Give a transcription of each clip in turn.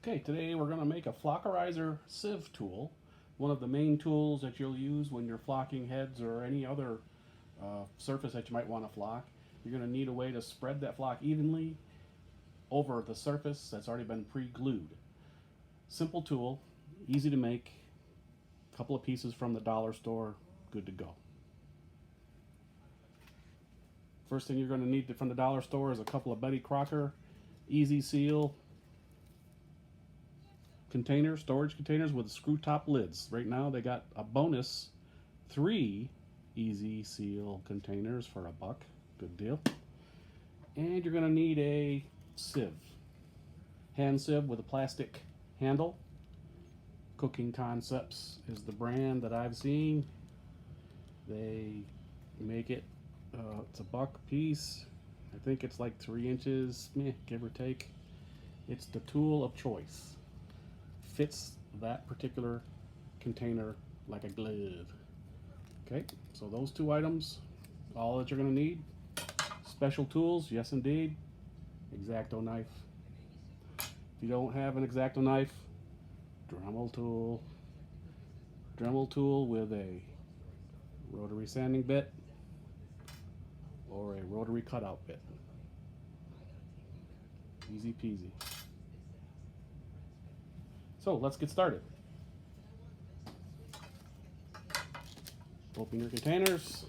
Okay, today we're going to make a flockerizer sieve tool, one of the main tools that you'll use when you're flocking heads or any other surface that you might want to flock. You're going to need a way to spread that flock evenly over the surface that's already been pre-glued. Simple tool, easy to make, a couple of pieces from the dollar store, good to go. First thing you're going to need from the dollar store is a couple of Betty Crocker easy seal containers, storage containers with screw top lids. Right now they got a bonus 3 easy seal containers for $1. Good deal. And you're going to need a sieve. Hand sieve with a plastic handle. Cooking Concepts is the brand that I've seen. They make it, it's $1 piece. I think it's like 3 inches, give or take. It's the tool of choice. Fits that particular container like a glove. Okay, so those 2 items, all that you're going to need. Special tools, yes indeed. X-Acto knife. If you don't have an X-Acto knife, Dremel tool. Dremel tool with a rotary sanding bit or a rotary cutout bit. Easy peasy. So let's get started. Open your containers.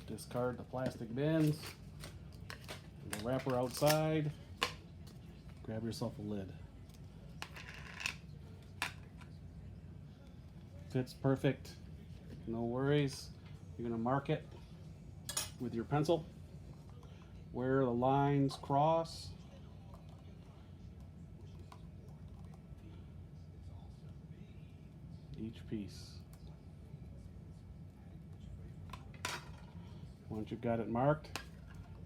Discard the plastic bins. The wrapper outside. Grab yourself a lid. Fits perfect. No worries. You're going to mark it with your pencil where the lines cross. Each piece. Once you've got it marked,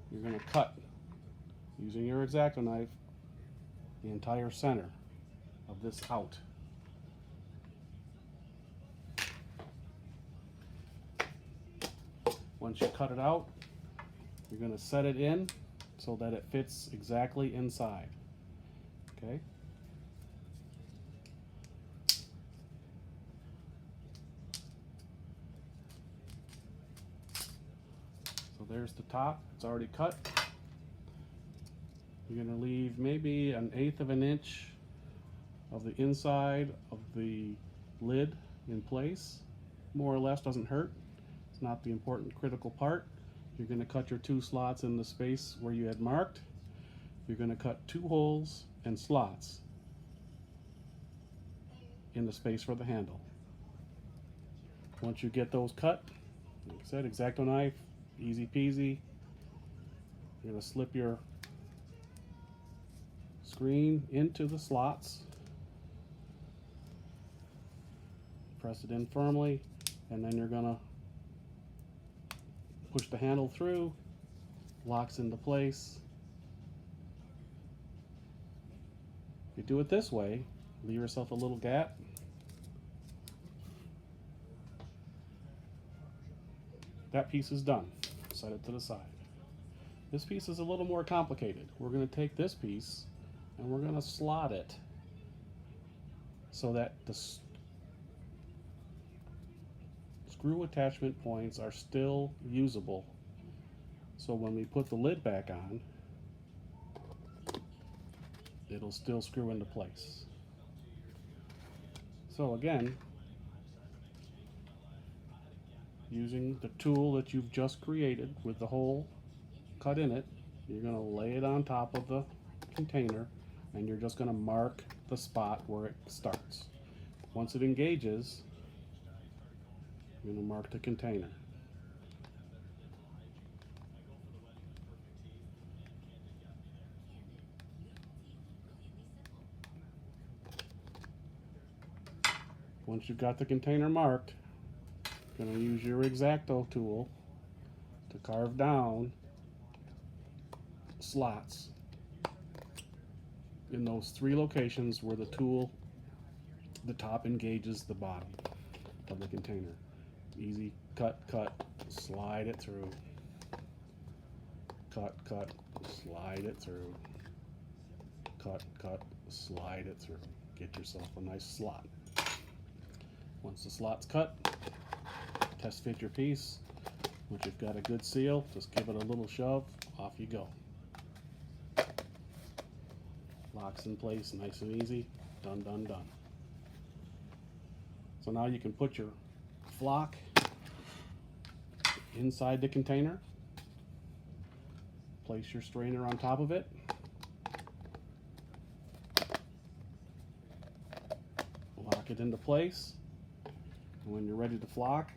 you're going to cut using your X-Acto knife the entire center of this out. Once you cut it out, you're going to set it in so that it fits exactly inside. Okay? So there's the top, it's already cut. You're going to leave maybe 1/8 of an inch of the inside of the lid in place. More or less, doesn't hurt. It's not the important critical part. You're going to cut your 2 slots in the space where you had marked. You're going to cut 2 holes and slots in the space for the handle. Once you get those cut, like I said, X-Acto knife, easy peasy. You're going to slip your screen into the slots, press it in firmly, and then you're going to push the handle through, locks into place. If you do it this way, leave yourself a little gap. That piece is done. Set it to the side. This piece is a little more complicated. We're going to take this piece and we're going to slot it so that the screw attachment points are still usable. So when we put the lid back on, it'll still screw into place. So again, using the tool that you've just created with the hole cut in it, you're going to lay it on top of the container and you're just going to mark the spot where it starts. Once it engages, you're going to mark the container. Once you've got the container marked, you're going to use your X-Acto tool to carve down slots in those 3 locations where the tool, the top engages the bottom of the container. Easy cut, cut, slide it through. Cut, cut, slide it through. cut, cut, slide it through. Get yourself a nice slot. Once the slot's cut, test fit your piece. Once you've got a good seal, just give it a little shove, off you go. Locks in place, nice and easy. Done, done, done. So now you can put your flock inside the container. Place your strainer on top of it. Lock it into place. And when you're ready to flock,